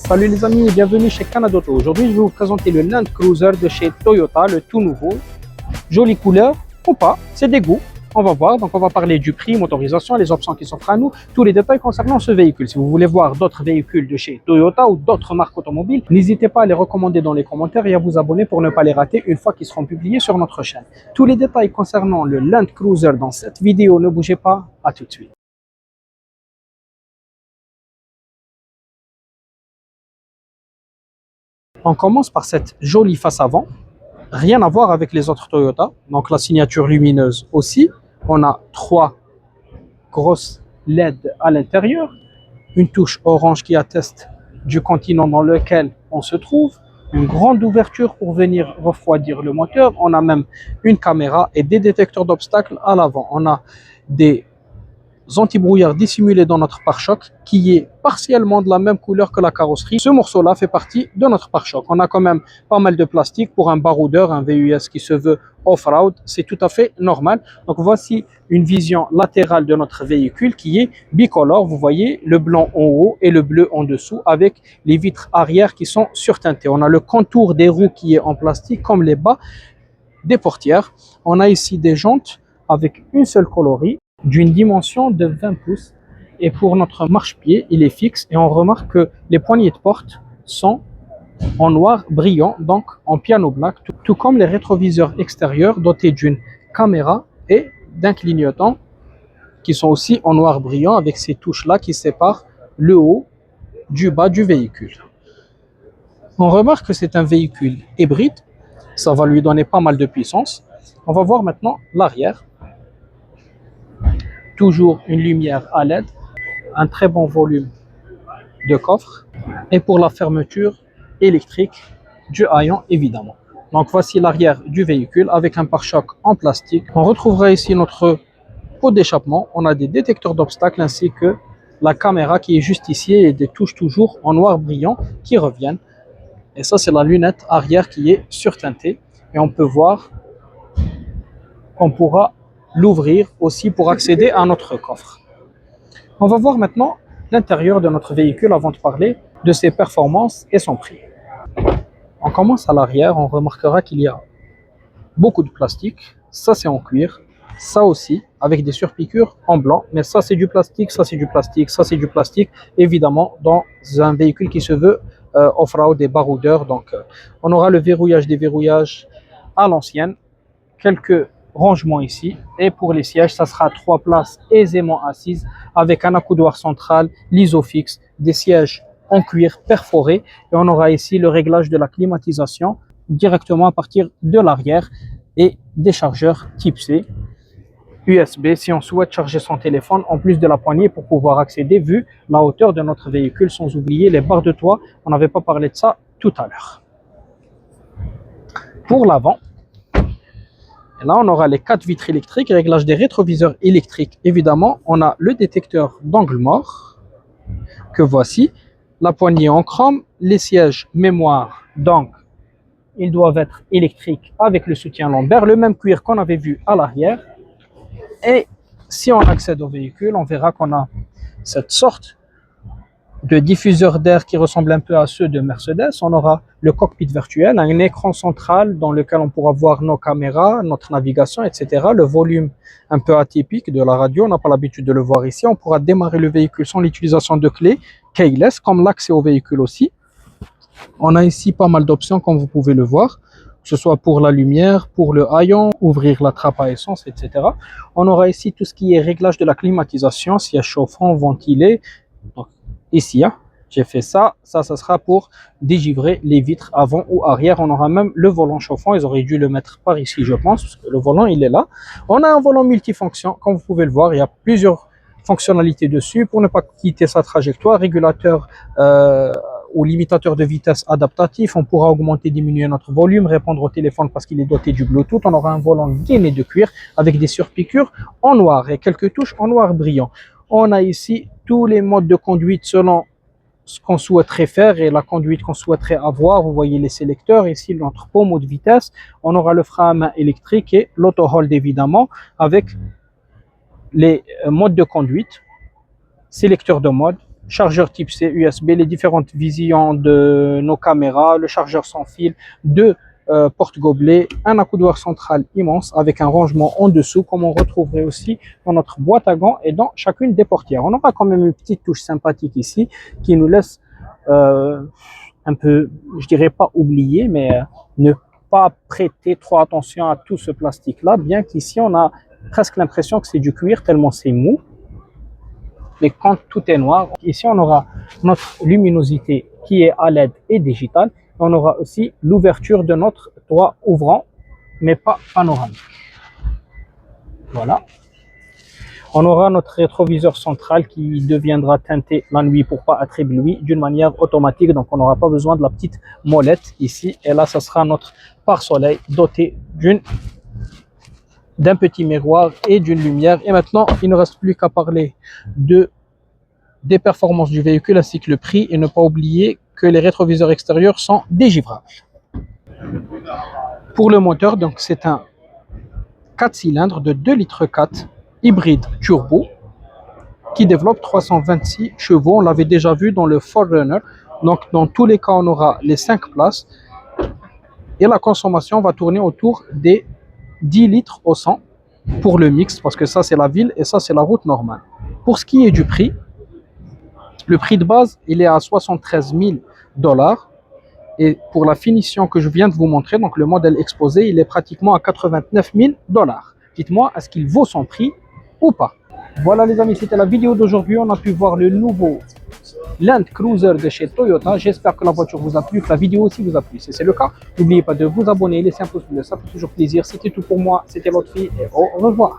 Salut les amis et bienvenue chez Canada Auto. Aujourd'hui, je vais vous présenter le Land Cruiser de chez Toyota, le tout nouveau. Jolie couleur ou pas, c'est des goûts. On va voir, donc on va parler du prix, motorisation, les options qui s'offrent à nous, tous les détails concernant ce véhicule. Si vous voulez voir d'autres véhicules de chez Toyota ou d'autres marques automobiles, n'hésitez pas à les recommander dans les commentaires et à vous abonner pour ne pas les rater une fois qu'ils seront publiés sur notre chaîne. Tous les détails concernant le Land Cruiser dans cette vidéo, ne bougez pas, à tout de suite. On commence par cette jolie face avant, rien à voir avec les autres Toyota, donc la signature lumineuse aussi. On a 3 grosses LED à l'intérieur, une touche orange qui atteste du continent dans lequel on se trouve, une grande ouverture pour venir refroidir le moteur. On a même une caméra et des détecteurs d'obstacles à l'avant. On a des anti-brouillard dissimulés dans notre pare-choc qui est partiellement de la même couleur que la carrosserie. Ce morceau-là fait partie de notre pare-choc. On a quand même pas mal de plastique pour un baroudeur, un VUS qui se veut off-road. C'est tout à fait normal. Donc voici une vision latérale de notre véhicule qui est bicolore. Vous voyez le blanc en haut et le bleu en dessous avec les vitres arrière qui sont surteintées. On a le contour des roues qui est en plastique comme les bas des portières. On a ici des jantes avec une seule coloris d'une dimension de 20 pouces et pour notre marchepied il est fixe et on remarque que les poignées de porte sont en noir brillant, donc en piano black, tout comme les rétroviseurs extérieurs dotés d'une caméra et d'un clignotant qui sont aussi en noir brillant avec ces touches là qui séparent le haut du bas du véhicule. On remarque que c'est un véhicule hybride, ça va lui donner pas mal de puissance. On va voir maintenant l'arrière. Toujours une lumière à LED, un très bon volume de coffre et pour la fermeture électrique du haillon évidemment. Donc voici l'arrière du véhicule avec un pare-choc en plastique. On retrouvera ici notre pot d'échappement. On a des détecteurs d'obstacles ainsi que la caméra qui est juste ici et des touches toujours en noir brillant qui reviennent. Et ça c'est la lunette arrière qui est surteintée et on peut voir qu'on pourra l'ouvrir aussi pour accéder à notre coffre. On va voir maintenant l'intérieur de notre véhicule avant de parler de ses performances et son prix. On commence à l'arrière, on remarquera qu'il y a beaucoup de plastique. Ça c'est en cuir, ça aussi avec des surpiqûres en blanc, mais ça c'est du plastique, ça c'est du plastique, ça c'est du plastique, évidemment dans un véhicule qui se veut off-road et baroudeur. Donc on aura le verrouillage des verrouillages à l'ancienne, quelques rangement ici et pour les sièges ça sera 3 places aisément assises avec un accoudoir central, l'isofix, des sièges en cuir perforé et on aura ici le réglage de la climatisation directement à partir de l'arrière et des chargeurs type C USB si on souhaite charger son téléphone en plus de la poignée pour pouvoir accéder vu la hauteur de notre véhicule, sans oublier les barres de toit, on n'avait pas parlé de ça tout à l'heure. Pour l'avant, et là, on aura les 4 vitres électriques, réglage des rétroviseurs électriques. Évidemment, on a le détecteur d'angle mort, que voici. La poignée en chrome, les sièges mémoire, donc ils doivent être électriques avec le soutien lombaire, le même cuir qu'on avait vu à l'arrière. Et si on accède au véhicule, on verra qu'on a cette sorte de diffuseur d'air qui ressemble un peu à ceux de Mercedes. On aura le cockpit virtuel, un écran central dans lequel on pourra voir nos caméras, notre navigation, etc. Le volume un peu atypique de la radio, on n'a pas l'habitude de le voir ici. On pourra démarrer le véhicule sans l'utilisation de clés keyless, comme l'accès au véhicule aussi. On a ici pas mal d'options comme vous pouvez le voir, que ce soit pour la lumière, pour le haillon, ouvrir la trappe à essence, etc. On aura ici tout ce qui est réglage de la climatisation, siège chauffant, ventilé. Donc, ici, hein, j'ai fait ça sera pour dégivrer les vitres avant ou arrière. On aura même le volant chauffant, ils auraient dû le mettre par ici je pense, parce que le volant il est là. On a un volant multifonction, comme vous pouvez le voir, il y a plusieurs fonctionnalités dessus pour ne pas quitter sa trajectoire, régulateur ou limitateur de vitesse adaptatif, on pourra augmenter, diminuer notre volume, répondre au téléphone parce qu'il est doté du Bluetooth. On aura un volant gainé de cuir avec des surpiqûres en noir et quelques touches en noir brillant. On a ici tous les modes de conduite selon ce qu'on souhaiterait faire et la conduite qu'on souhaiterait avoir. Vous voyez les sélecteurs, ici notre pommeau de vitesse. On aura le frein à main électrique et l'auto-hold évidemment avec les modes de conduite, sélecteur de mode, chargeur type C USB, les différentes visions de nos caméras, le chargeur sans fil, deux porte-gobelets, un accoudoir central immense avec un rangement en dessous, comme on retrouverait aussi dans notre boîte à gants et dans chacune des portières. On aura quand même une petite touche sympathique ici qui nous laisse un peu, je dirais pas oublier, mais ne pas prêter trop attention à tout ce plastique-là, bien qu'ici on a presque l'impression que c'est du cuir tellement c'est mou. Mais quand tout est noir, ici on aura notre luminosité qui est à LED et digitale. On aura aussi l'ouverture de notre toit ouvrant, mais pas panoramique. Voilà. On aura notre rétroviseur central qui deviendra teinté la nuit pour pas être ébloui d'une manière automatique. Donc on n'aura pas besoin de la petite molette ici. Et là, ça sera notre pare-soleil doté d'un petit miroir et d'une lumière. Et maintenant, il ne reste plus qu'à parler des performances du véhicule ainsi que le prix et ne pas oublier que les rétroviseurs extérieurs sont dégivrables. Pour le moteur, donc c'est un 4 cylindres de 2,4 litres hybride turbo qui développe 326 chevaux. On l'avait déjà vu dans le 4Runner. Donc dans tous les cas, on aura les 5 places et la consommation va tourner autour des 10 litres au 100 pour le mix, parce que ça c'est la ville et ça c'est la route normale. Pour ce qui est du prix, le prix de base il est à 73 000 $. Et pour la finition que je viens de vous montrer, donc le modèle exposé, il est pratiquement à 89 000 $. Dites-moi, est-ce qu'il vaut son prix ou pas? Voilà les amis, c'était la vidéo d'aujourd'hui. On a pu voir le nouveau Land Cruiser de chez Toyota. J'espère que la voiture vous a plu, que la vidéo aussi vous a plu. Si c'est le cas, n'oubliez pas de vous abonner, laisser un pouce bleu, ça fait toujours plaisir. C'était tout pour moi, c'était votre fille et au revoir.